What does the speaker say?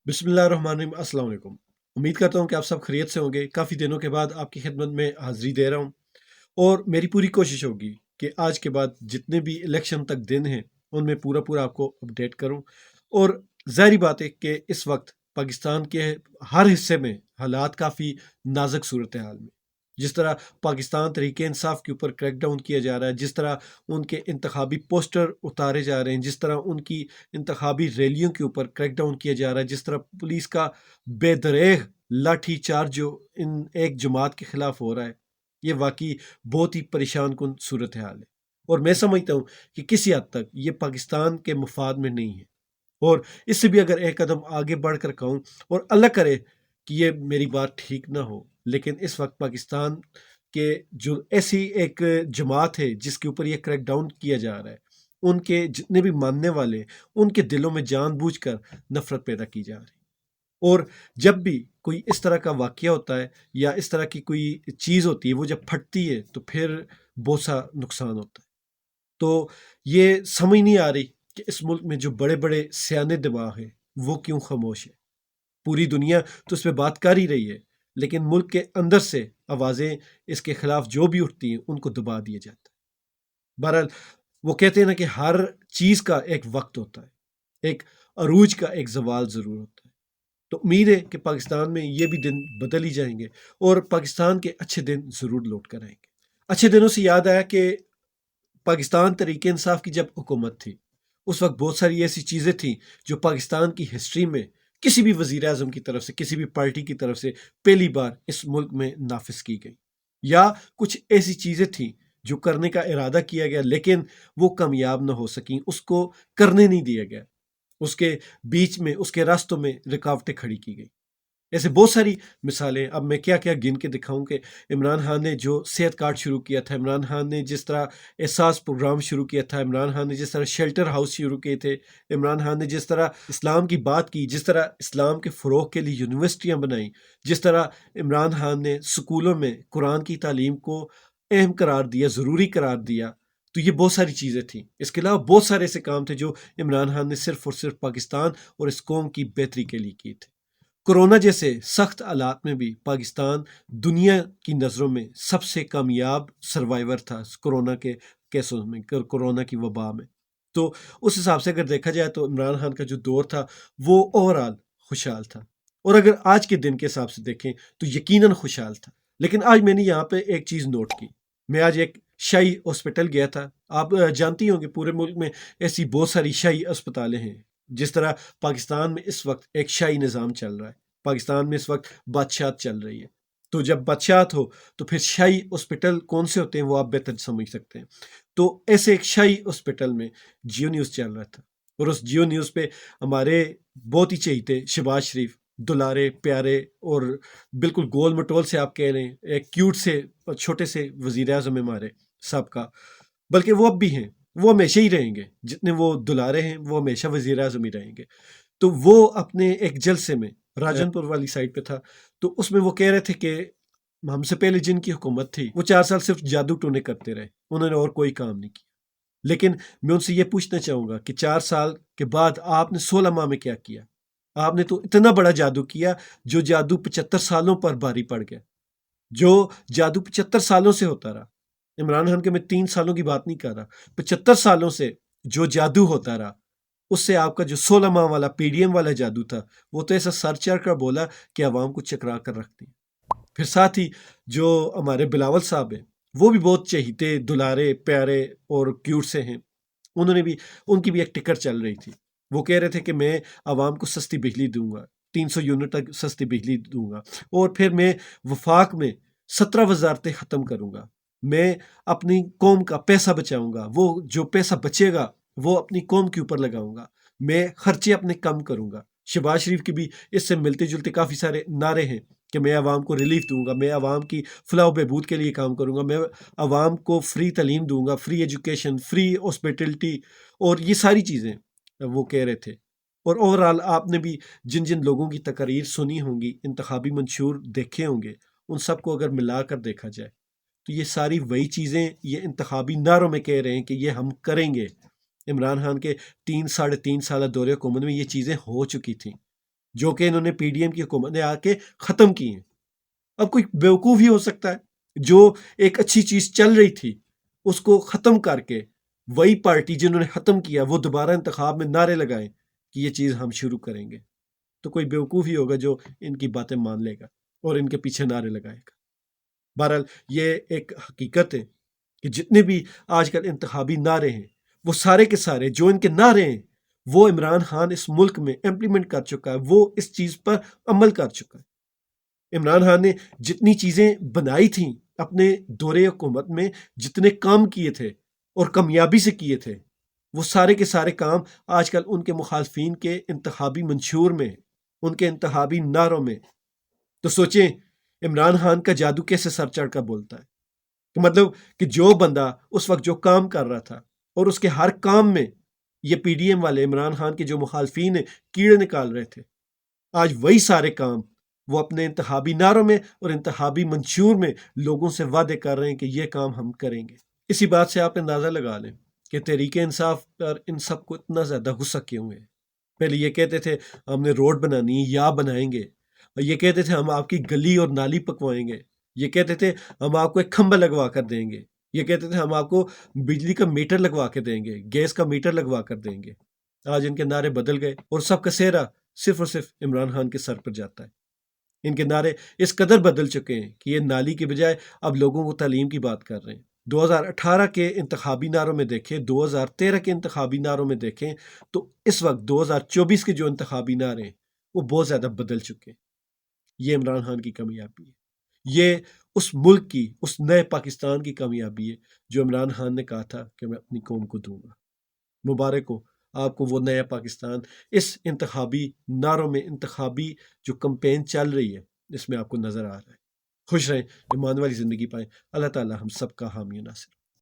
बिस्मिल्लाहिर्रहमानिर्रहीम, अस्सलाम वालेकुम। उम्मीद करता हूँ कि आप सब खैरियत से होंगे। काफ़ी दिनों के बाद आपकी खिदमत में हाज़िरी दे रहा हूँ और मेरी पूरी कोशिश होगी कि आज के बाद जितने भी इलेक्शन तक दिन हैं, उनमें पूरा-पूरा आपको अपडेट करूँ। और ज़ाहिर बात है कि इस वक़्त पाकिस्तान के हर हिस्से में हालात काफ़ी नाज़ुक सूरत-ए-हाल में। जिस तरह पाकिस्तान तहरीक-ए-इंसाफ के ऊपर क्रैकडाउन किया जा रहा है, जिस तरह उनके इंतखाबी पोस्टर उतारे जा रहे हैं, जिस तरह उनकी इंतखाबी रैलियों के ऊपर क्रैकडाउन किया जा रहा है, जिस तरह पुलिस का बेदरेग लाठी चार्ज जो इन एक जमात के खिलाफ हो रहा है, ये वाकई बहुत ही परेशान कुन सूरत हाल है। और मैं समझता हूँ कि किसी हद तक ये पाकिस्तान के मुफाद में नहीं है। और इससे भी अगर एक कदम आगे बढ़कर कहूँ, और अल्लाह करे कि ये मेरी बात ठीक ना हो, लेकिन इस वक्त पाकिस्तान के जो ऐसी एक जमात है जिसके ऊपर ये क्रैकडाउन किया जा रहा है, उनके जितने भी मानने वाले, उनके दिलों में जानबूझकर नफरत पैदा की जा रही है। और जब भी कोई इस तरह का वाक़या होता है या इस तरह की कोई चीज़ होती है, वो जब फटती है तो फिर बहुत सा नुकसान होता है। तो ये समझ नहीं आ रही कि इस मुल्क में जो बड़े-बड़े सियाने दिमाग हैं, वो क्यों खामोश है। पूरी दुनिया तो इस पे बात कर ही रही है, लेकिन मुल्क के अंदर से आवाज़ें इसके खिलाफ जो भी उठती हैं, उनको दबा दिया जाता है। बहरहाल, वो कहते हैं ना कि हर चीज़ का एक वक़्त होता है, एक अरूज का एक ज़वाल ज़रूर होता है। तो उम्मीद है कि पाकिस्तान में ये भी दिन बदल ही जाएँगे और पाकिस्तान के अच्छे दिन ज़रूर लौट कर आएँगे। अच्छे दिनों से याद आया कि पाकिस्तान तहरीक-ए-इंसाफ की जब हुकूमत थी, उस वक़्त बहुत सारी ऐसी चीज़ें थीं जो पाकिस्तान की हिस्ट्री में किसी भी वज़ीर-ए-आज़म की तरफ से, किसी भी पार्टी की तरफ से पहली बार इस मुल्क में नाफ़िज़ की गई। या कुछ ऐसी चीज़ें थीं जो करने का इरादा किया गया, लेकिन वो कामयाब ना हो सकीं, उसको करने नहीं दिया गया। उसके बीच में, उसके रास्तों में रुकावटें खड़ी की गई। ऐसे बहुत सारी मिसालें, अब मैं क्या-क्या गिन के दिखाऊँ कि इमरान खान ने जो सेहत कार्ड शुरू किया था, इमरान खान ने जिस तरह एहसास प्रोग्राम शुरू किया था, इमरान खान ने जिस तरह शेल्टर हाउस शुरू किए थे, इमरान खान ने जिस तरह इस्लाम की बात की, जिस तरह इस्लाम के फ़रोग़ के लिए यूनिवर्सिटियाँ बनाई, जिस तरह इमरान खान ने स्कूलों में कुरान की तालीम को अहम करार दिया, ज़रूरी करार दिया, तो ये बहुत सारी चीज़ें थीं। इसके अलावा बहुत सारे ऐसे काम थे जो इमरान खान ने सिर्फ़ और सिर्फ़ पाकिस्तान और इस कौम की बेहतरी के लिए किए थे। कोरोना जैसे सख्त हालात में भी पाकिस्तान दुनिया की नज़रों में सबसे कामयाब सर्वाइवर था कोरोना के केसों में, कोरोना की वबा में। तो उस हिसाब से अगर देखा जाए तो इमरान खान का जो दौर था, वो ओवरऑल खुशहाल था। और अगर आज के दिन के हिसाब से देखें तो यकीनन खुशहाल था। लेकिन आज मैंने यहाँ पे एक चीज़ नोट की। मैं आज एक शाही हॉस्पिटल गया था। आप जानती होंगे पूरे मुल्क में ऐसी बहुत सारी शाही अस्पतालें हैं। जिस तरह पाकिस्तान में इस वक्त एक शाही निज़ाम चल रहा है, पाकिस्तान में इस वक्त बादशाहत चल रही है। तो जब बादशाहत हो तो फिर शाही हॉस्पिटल कौन से होते हैं वो आप बेहतर समझ सकते हैं। तो ऐसे एक शाही हॉस्पिटल में जियो न्यूज़ चल रहा था और उस जियो न्यूज़ पे हमारे बहुत ही चहेते शहबाज शरीफ, दुलारे प्यारे और बिल्कुल गोल मटोल से आप कह लें, एक क्यूट से छोटे से वज़ीर आज़म है हमारे सबका, बल्कि वो अब भी हैं, वो हमेशा ही रहेंगे। जितने वो दुलारे हैं, वो हमेशा वज़ीर आज़म ही रहेंगे। तो वो अपने एक जलसे में राजनपुर वाली साइड पे था, तो उसमें वो कह रहे थे कि हमसे पहले जिनकी हुकूमत थी, वो 4 साल सिर्फ जादू टोने करते रहे, उन्होंने और कोई काम नहीं किया। लेकिन मैं उनसे ये पूछना चाहूँगा कि 4 साल के बाद आपने 16 माह में क्या किया? आपने तो इतना बड़ा जादू किया, जो जादू 75 सालों पर भारी पड़ गया। जो जादू 75 सालों से होता रहा। इमरान खान के मैं 3 सालों की बात नहीं कर रहा। 75 सालों से जो जादू होता रहा, उससे आपका जो 16 माह वाला पीडीएम वाला जादू था, वो तो ऐसा सर चढ़ कर बोला कि अवाम को चकरा कर रख दिया। फिर साथ ही जो हमारे बिलावल साहब हैं, वो भी बहुत चहेते, दुलारे, प्यारे और क्यूट से हैं। उन्होंने भी, उनकी भी एक टिकट चल रही थी। वो कह रहे थे कि मैं अवाम को सस्ती बिजली दूँगा, 300 यूनिट तक सस्ती बिजली दूँगा और फिर मैं वफ़ाक में 17 वज़ारतें ख़त्म करूँगा। मैं अपनी कौम का पैसा बचाऊँगा, वो जो पैसा बचेगा, वो अपनी कौम के ऊपर लगाऊँगा। मैं खर्चे अपने कम करूँगा। शहबाज शरीफ के भी इससे मिलते-जुलते काफ़ी सारे नारे हैं कि मैं अवाम को रिलीफ़ दूँगा, मैं अवाम की फलाह व बहबूद के लिए काम करूँगा, मैं अवाम को फ्री तालीम दूँगा, फ्री एजुकेशन, फ्री हॉस्पिटैलिटी और ये सारी चीज़ें वो कह रहे थे। और ओवरऑल आपने भी जिन-जिन लोगों की तकारीर सुनी होंगी, इंतखाबी मंशूर देखे होंगे, उन सबको अगर मिलाकर देखा जाए, तो ये सारी वही चीज़ें ये इंतखाबी नारों में कह रहे हैं कि ये हम करेंगे। इमरान खान के 3 साढ़े 3 साल दौरे हुकूमत में ये चीज़ें हो चुकी थीं। جو کہ انہوں نے پی ڈی ایم کی حکومت نے آ کے ختم کی ہیں۔ اب کوئی بیوقوف ہی ہو سکتا ہے جو ایک اچھی چیز چل رہی تھی اس کو ختم کر کے وہی پارٹی جنہوں نے ختم کیا وہ دوبارہ انتخاب میں نعرے لگائیں کہ یہ چیز ہم شروع کریں گے، تو کوئی بیوقوف ہی ہوگا جو ان کی باتیں مان لے گا اور ان کے پیچھے نعرے لگائے گا۔ بہرحال یہ ایک حقیقت ہے کہ جتنے بھی آج کل انتخابی نعرے ہیں وہ سارے کے سارے جو ان کے نعرے ہیں وہ عمران خان اس ملک میں امپلیمنٹ کر چکا ہے، وہ اس چیز پر عمل کر چکا ہے۔ عمران خان نے جتنی چیزیں بنائی تھیں اپنے دورے حکومت میں، جتنے کام کیے تھے اور کامیابی سے کیے تھے، وہ سارے کے سارے کام آج کل ان کے مخالفین کے انتخابی منشور میں، ان کے انتخابی نعروں میں۔ تو سوچیں عمران خان کا جادو کیسے سر چڑھ کر بولتا ہے، کہ مطلب کہ جو بندہ اس وقت جو کام کر رہا تھا اور اس کے ہر کام میں یہ پی ڈی ایم والے عمران خان کے جو مخالفین ہیں کیڑے نکال رہے تھے، آج وہی سارے کام وہ اپنے انتخابی نعروں میں اور انتخابی منشور میں لوگوں سے وعدے کر رہے ہیں کہ یہ کام ہم کریں گے۔ اسی بات سے آپ اندازہ لگا لیں کہ تحریک انصاف پر ان سب کو اتنا زیادہ غصہ کیوں ہے۔ پہلے یہ کہتے تھے ہم نے روڈ بنانی ہے یا بنائیں گے، اور یہ کہتے تھے ہم آپ کی گلی اور نالی پکوائیں گے، یہ کہتے تھے ہم آپ کو ایک کھمبا لگوا کر دیں گے، یہ کہتے تھے ہم آپ کو بجلی کا میٹر لگوا کے دیں گے، گیس کا میٹر لگوا کر دیں گے۔ آج ان کے نعرے بدل گئے اور سب کا سہرا صرف اور صرف عمران خان کے سر پر جاتا ہے۔ ان کے نعرے اس قدر بدل چکے ہیں کہ یہ نالی کے بجائے اب لوگوں کو تعلیم کی بات کر رہے ہیں۔ 2018 کے انتخابی نعروں میں دیکھیں، 2013 کے انتخابی نعروں میں دیکھیں، تو اس وقت 2024 کے جو انتخابی نعرے ہیں وہ بہت زیادہ بدل چکے ہیں۔ یہ عمران خان کی کامیابی ہے، یہ اس ملک کی، اس نئے پاکستان کی کامیابی ہے جو عمران خان نے کہا تھا کہ میں اپنی قوم کو دوں گا۔ مبارک ہو آپ کو وہ نیا پاکستان، اس انتخابی نعروں میں، انتخابی جو کمپین چل رہی ہے اس میں آپ کو نظر آ رہا ہے۔ خوش رہیں، ایمان والی زندگی پائیں۔ اللہ تعالی ہم سب کا حامی و ناصر۔